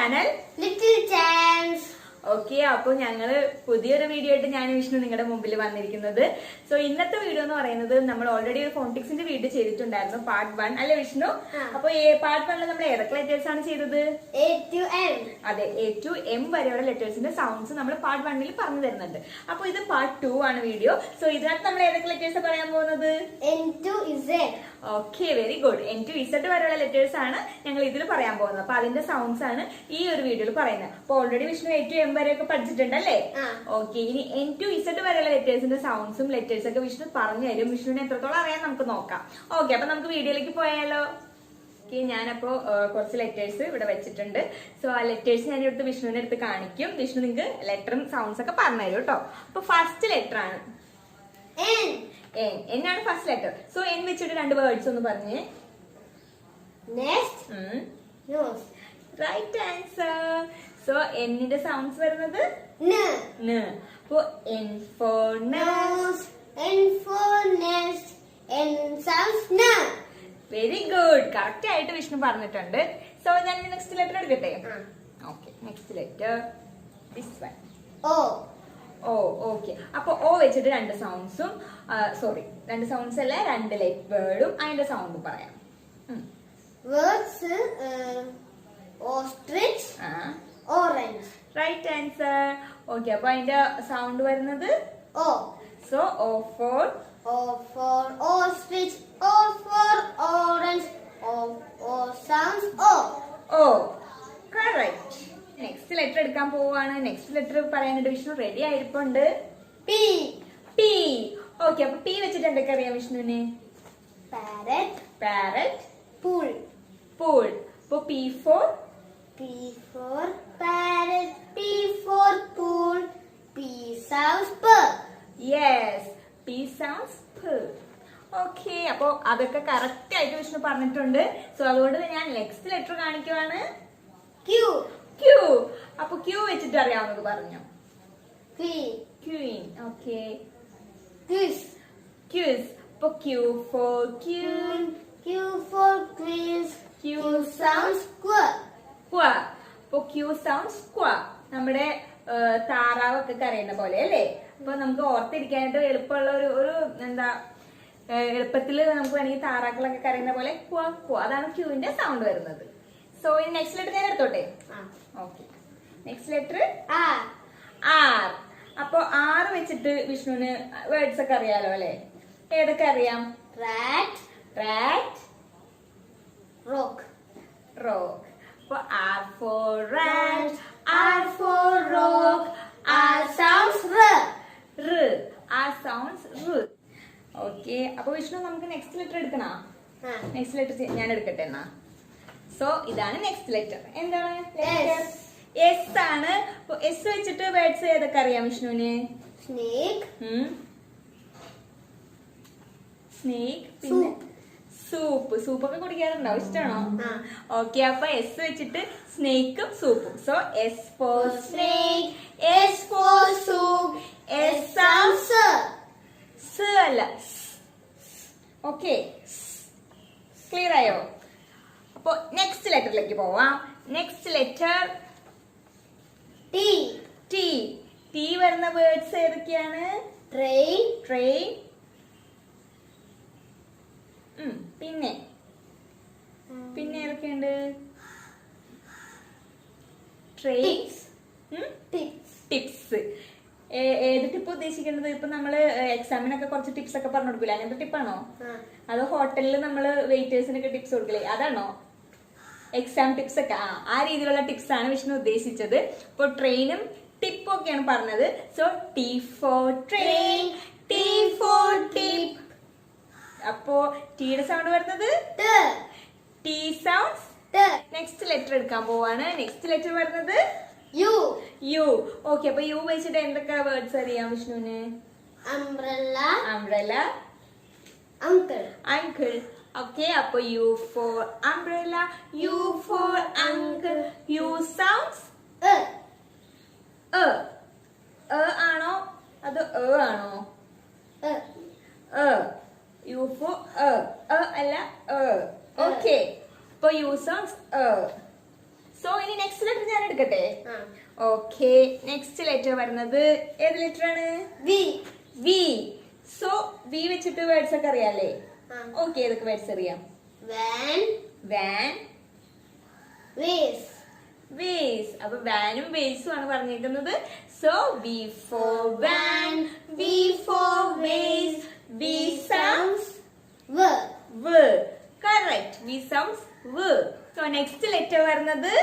Channel little chance. Okay, അപ്പോൾ ഞങ്ങള് പുതിയൊരു വീഡിയോ ആയിട്ട് ഞാൻ വിഷ്ണു നിങ്ങളുടെ മുമ്പിൽ വന്നിരിക്കുന്നത്. സോ ഇന്നത്തെ വീഡിയോ എന്ന് പറയുന്നത് നമ്മൾ ഓൾറെഡി ഒരു ഫോണിക്സിന്റെ വീഡിയോ ചെയ്തിട്ടുണ്ടായിരുന്നു, പാർട്ട് 1 അല്ലെ വിഷ്ണു? അപ്പൊ പാർട്ട് 1 നമ്മൾ ഏതൊക്കെ ലെറ്റേഴ്സ് ആണ് ചെയ്തത്? A to M. അതെ, A to M വരെയുള്ള ലെറ്റേഴ്സിന്റെ സൗണ്ട്സ് നമ്മൾ പാർട്ട് 1 പറഞ്ഞു തരുന്നുണ്ട്. അപ്പൊ ഇത് പാർട്ട് 2 ആണ് വീഡിയോ. സോ ഇതിനകത്ത് നമ്മൾ ഏതൊക്കെ ലെറ്റേഴ്സ് പറയാൻ പോകുന്നത്? N to Z. Okay, very good. N to Z വരെയുള്ള ലെറ്റേഴ്സ് ആണ് ഞങ്ങൾ ഇതിൽ പറയാൻ പോകുന്നത്. അപ്പൊ അതിന്റെ സൗണ്ട്സ് ആണ് ഈ ഒരു വീഡിയോയിൽ പറയുന്നത്. അപ്പൊ already Vishnu A to M വരെയൊക്കെ പഠിച്ചിട്ടുണ്ടല്ലേ? ഓക്കെ, ഇനി N to Z വരെയുള്ള ലെറ്റേഴ്സിന്റെ സൗണ്ട്സും ലെറ്റേഴ്സ് ഒക്കെ വിഷ്ണു പറഞ്ഞു തരും. വിഷ്ണുവിന് എത്രത്തോളം അറിയാൻ നമുക്ക് നോക്കാം. ഓക്കെ, അപ്പൊ നമുക്ക് വീഡിയോയിലേക്ക് പോയാലോ? ഞാനപ്പോ കുറച്ച് ലെറ്റേഴ്സ് ഇവിടെ വെച്ചിട്ടുണ്ട്. സോ ആ ലെറ്റേഴ്സ് ഞാൻ എടുത്ത് വിഷ്ണുവിന്റെ അടുത്ത് കാണിക്കും. വിഷ്ണു നിങ്ങൾക്ക് ലെറ്ററും സൗണ്ട്സ് ഒക്കെ പറഞ്ഞു തരും കേട്ടോ. അപ്പൊ ഫസ്റ്റ് ലെറ്റർ ആണ് N ആണ് ഫസ്റ്റ് ലെറ്റർ. സോ N വെച്ചിട്ട് രണ്ട് വേർഡ്സ് ഒന്ന് പറഞ്ഞേ. Nest. Nose. Right answer. So എന്നിന്റെ സൗണ്ട്സ് വരുന്നത് N. അപ്പോ N for nose. N for nest. N sounds N. Very good, correct ആയിട്ട് വിഷ്ണു പറഞ്ഞിട്ടുണ്ട്. സോ ഞാൻ നെക്സ്റ്റ് ലെറ്റർ എടുക്കട്ടെ? Okay, next letter this one. O. Oh, okay. അപ്പൊ O വെച്ചിട്ട് രണ്ട് സൗണ്ട്സും രണ്ട് സൗണ്ട്സ് അല്ല, രണ്ട് വേർഡും അതിന്റെ സൗണ്ടും പറയാം. Words. Ostrich. Orange. Right answer. Okay, അപ്പൊ അതിന്റെ സൗണ്ട് വരുന്നത് O. So O for ostrich. O for orange. O sounds O. O. Correct. Next letter എടുക്കാൻ പോവാണ്. നെക്സ്റ്റ് ലെറ്റർ പറയാനായിട്ട് വിഷ്ണു റെഡി ആയിരിപ്പുണ്ട്. P. P. ഓക്കെ, അപ്പൊ P വെച്ചിട്ട് എന്തൊക്കെ അറിയാം വിഷ്ണുവിന്? Parrot. Pool. അപ്പൊ P for parrot. P for pool. P sounds P. Yes, P sounds P. Okay, അപ്പൊ അതൊക്കെ കറക്റ്റ് ആയിട്ട് വിഷ്ണു പറഞ്ഞിട്ടുണ്ട്. സോ അതുകൊണ്ട് ഞാൻ നെക്സ്റ്റ് ലെറ്റർ കാണിക്കുവാണ്. Q. അപ്പൊ Q വെച്ചിട്ട് അറിയാവുന്നത് പറഞ്ഞു. Queen. Okay, Quiz. അപ്പൊ Q for queen. Q for queens. Q sounds Q. അപ്പൊ Q sounds Q. നമ്മുടെ താറാവൊക്കെ കരയുന്ന പോലെ അല്ലേ? അപ്പൊ നമുക്ക് ഓർത്തിരിക്കാനായിട്ട് എളുപ്പമുള്ള ഒരു എന്താ, എളുപ്പത്തിൽ നമുക്ക് വേണമെങ്കിൽ താറാക്കളൊക്കെ കരയുന്ന പോലെ ക്വ. അതാണ് ക്യൂവിന്റെ സൗണ്ട് വരുന്നത്. സോ ഇനി നെക്സ്റ്റ് ലെറ്റർ ഞാൻ എടുത്തോട്ടെ? Okay, next letter R. അപ്പൊ R വെച്ചിട്ട് വിഷ്ണുവിന് വേർഡ്സ് ഒക്കെ അറിയാലോ അല്ലെ? ഏതൊക്കെ അറിയാം? Rat. Rock. അപ്പൊ R for rat, R for rock, R sounds R. R sounds R. Okay, അപ്പൊ വിഷ്ണു നമുക്ക് നെക്സ്റ്റ് ലെറ്റർ എടുക്കണോ? നെക്സ്റ്റ് ലെറ്റർ ഞാൻ എടുക്കട്ടെ എന്നാ. സോ ഇതാണ് നെക്സ്റ്റ് ലെറ്റർ. എന്താണ്? എസ് ആണ്. അപ്പൊ എസ് വെച്ചിട്ട് വേർഡ്സ് ഏതൊക്കെ അറിയാം വിഷ്ണുവിന്? Snake. പിന്നെ സൂപ്പ് ഒക്കെ കുടിക്കാറുണ്ടോ? ഇഷ്ടമാണോ? ഓക്കെ, അപ്പൊ എസ് വെച്ചിട്ട് സ്നേക്കും സൂപ്പും. So S for snake, S for soup, S sounds സ് അല്ല. ഓക്കെ, ക്ലിയർ ആയോ? അപ്പൊ നെക്സ്റ്റ് ലെറ്ററിലേക്ക് പോവാം. നെക്സ്റ്റ് ലെറ്റർ T വരുന്ന വേർഡ്സ് ഏതൊക്കെയാണ്? ട്രെയിൻ. പിന്നെ ഏതൊക്കെയുണ്ട്? ടിപ്സ്. ഏത് ടിപ്പ് ഉദ്ദേശിക്കുന്നത്? ഇപ്പൊ നമ്മള് എക്സാമിനൊക്കെ കുറച്ച് ടിപ്സ് ഒക്കെ പറഞ്ഞു കൊടുക്കില്ല, അങ്ങനത്തെ ടിപ്പാണോ? അതോ ഹോട്ടലിൽ നമ്മള് വെയിറ്റേഴ്സിനൊക്കെ ടിപ്സ് കൊടുക്കില്ലേ, അതാണോ? എക്സാം ടിപ്സ് ഒക്കെ ആ രീതിയിലുള്ള ടിപ്സ് ആണ് വിഷ്ണു ഉദ്ദേശിച്ചത്. ഇപ്പൊ ട്രെയിനും ടിപ്പും ഒക്കെയാണ് പറഞ്ഞത്. So T for train, T for tip. അപ്പോ ടീയുടെ സൗണ്ട് വരുന്നത് T sounds. നെക്സ്റ്റ് ലെറ്റർ എടുക്കാൻ പോവാണ്. നെക്സ്റ്റ് ലെറ്റർ വരുന്നത് U. ഓക്കെ, അപ്പൊ U വെച്ചിട്ട് എന്തൊക്കെ വേർഡ്സ് അറിയാം വിഷ്ണുവിന്? Umbrella. Uncle. ഓക്കെ, അപ്പൊ U for umbrella, U for uncle. U sounds ആണോ അതോ ആണോ? U for അല്ല. ഓക്കെ, അപ്പൊ U sounds സോ ഇനി നെക്സ്റ്റ് ലെറ്റർ ഞാൻ എടുക്കട്ടെ. ഓക്കെ, നെക്സ്റ്റ് ലെറ്റർ വരുന്നത് ഏത് ലെറ്റർ ആണ്? വി. സോ വി വെച്ചിട്ട് വേർഡ്സ് ഒക്കെ അറിയാലേ? ഓക്കെ, ഏതൊക്കെ വേർഡ്സ് അറിയാം? Van, vase. അപ്പൊ വാനും വേസും ആണ് പറഞ്ഞിരിക്കുന്നത്. So V for van, V for vase, V sounds v. Correct. V sounds v. So next letter വരുന്നത്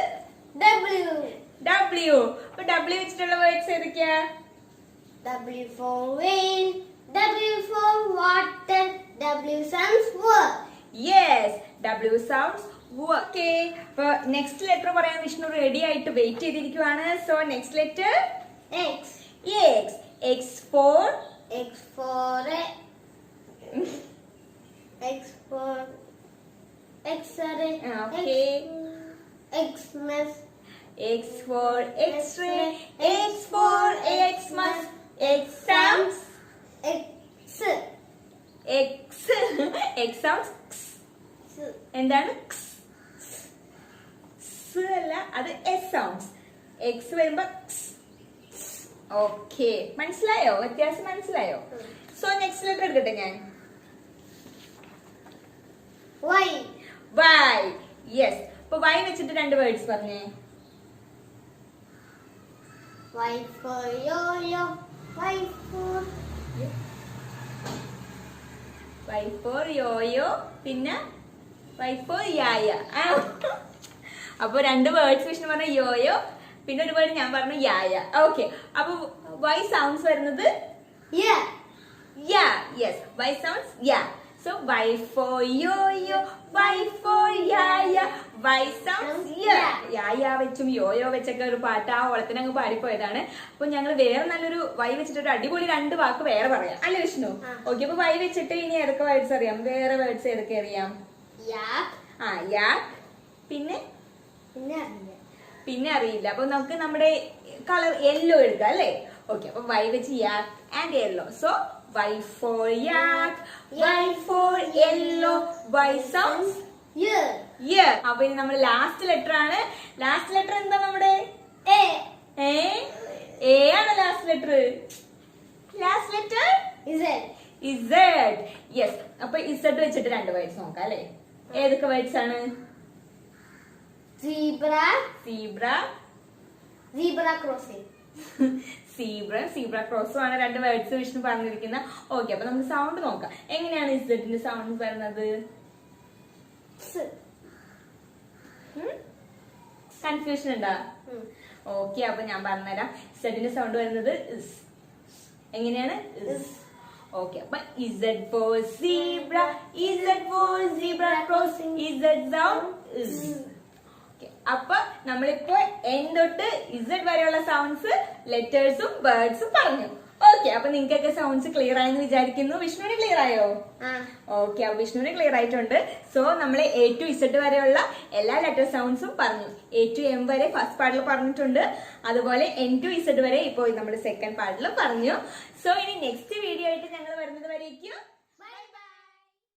W. അപ്പൊ W വെച്ചിട്ടുള്ള വേർഡ്സ് ഏതൊക്കെയാ? W for wind, W for water, W sounds w. Yes, W sounds w. Okay. അപ്പൊ next letter പറയാൻ Vishnu ready ആയിട്ട് wait ചെയ്തിരിക്കുവാണ്. So next letter X. X for X-ray. Okay. Xmas. X for X-ray, X for Xmas, X sounds X. X sounds x. എന്താണ് x? അല്ല, അത് S sounds. X വരുമ്പോ x. Okay, മനസ്സിലായോ? വ്യത്യാസം മനസ്സിലായോ? സോ നെക്സ്റ്റ് ലെറ്റർ എടുക്കട്ടെ ഞാൻ. Y. Y. യെസ്. അപ്പൊ Y വെച്ചിട്ട് രണ്ട് വേർഡ്സ് പറഞ്ഞേ. Y for yo-yo, Y for yo-yo, പിന്നെ Y for യായ. അപ്പൊ രണ്ട് വേർഡ്സ് വിഷ്ണു പറഞ്ഞ യോയോ, പിന്നെ ഒരു വേർഡ് ഞാൻ പറഞ്ഞു യായ. ഓക്കെ, അപ്പൊ Y സൗണ്ട്സ് വരുന്നത് yeah. Yes, Y sounds yeah. So Y for yo-yo, Y for yaya, Y sounds yeah. യായ വെച്ചും യോയോ വെച്ചൊക്കെ ഒരു പാട്ട് ആ ഓളത്തിന് അങ്ങ് പാടിപ്പോയതാണ്. അപ്പൊ ഞങ്ങൾ വേറെ നല്ലൊരു Y വെച്ചിട്ട് ഒരു അടിപൊളി രണ്ട് വാക്ക് വേറെ പറയാം അല്ലേ വിഷ്ണു? ഓക്കെ, അപ്പൊ Y വെച്ചിട്ട് ഇനി ഏതൊക്കെ വേർഡ്സ് അറിയാം? വേറെ വേർഡ്സ് ഏതൊക്കെ അറിയാം? യാക്. പിന്നെ അറിയില്ല. അപ്പൊ നമുക്ക് നമ്മുടെ കളർ യെല്ലോ എടുക്കാം അല്ലേ? ഓക്കെ, അപ്പൊ Y വെച്ച് yak and yellow. So Y for yak, Y for yellow, Y sounds yeah. അപ്പൊ ഇനി നമ്മൾ ലാസ്റ്റ് ലെറ്റർ ആണ്. ലാസ്റ്റ് ലെറ്റർ എന്താ നമ്മുടെ? A ആണ് last letter. Last letter Z. Yes. അപ്പൊ Z വെച്ചിട്ട് രണ്ട് വേർഡ്സ് നോക്കാം അല്ലേ? ഏതൊക്കെ വേർഡ്സ് ആണ്? Zebra crossing. സീബ്ര ക്രോസും ആണ് രണ്ട് വേർഡ്സ് വിഷ്ണു പറഞ്ഞിരിക്കുന്നത്. ഓക്കെ, അപ്പൊ നമുക്ക് സൗണ്ട് നോക്കാം. എങ്ങനെയാണ് ഇസഡിന്റെ സൗണ്ട് വരുന്നത്? കൺഫ്യൂഷൻ ഉണ്ടാ? ഓക്കെ, അപ്പൊ ഞാൻ പറഞ്ഞുതരാം. ഇസഡിന്റെ സൗണ്ട് വരുന്നത് ഇസ്. എങ്ങനെയാണ്? ഇസ്. ഓക്കെ, അപ്പൊ Z for zebra, Z for zebra crossing, Z sound ഇസ്. അപ്പൊ നമ്മളിപ്പോ എൻ തൊട്ട് ഇസഡ് വരെയുള്ള സൗണ്ട്സ് ലെറ്റേഴ്സും വേർഡ്സും പറഞ്ഞു. ഓക്കെ, അപ്പൊ നിങ്ങൾക്കൊക്കെ സൗണ്ട്സ് ക്ലിയർ ആയെന്ന് വിചാരിക്കുന്നു. വിഷ്ണുവിന് ക്ലിയർ ആയോ? ഓക്കെ, അപ്പൊ വിഷ്ണുവിന് ക്ലിയർ ആയിട്ടുണ്ട്. സോ നമ്മൾ A to Z വരെയുള്ള എല്ലാ ലെറ്റർ സൗണ്ട്സും പറഞ്ഞു. A to M വരെ ഫസ്റ്റ് പാർട്ടിൽ പറഞ്ഞിട്ടുണ്ട്. അതുപോലെ N to Z വരെ ഇപ്പോൾ നമ്മൾ സെക്കൻഡ് പാർട്ടിൽ പറഞ്ഞു. സോ ഇനി നെക്സ്റ്റ് വീഡിയോ ആയിട്ട് ഞങ്ങൾ വരുന്നത് വരേക്കും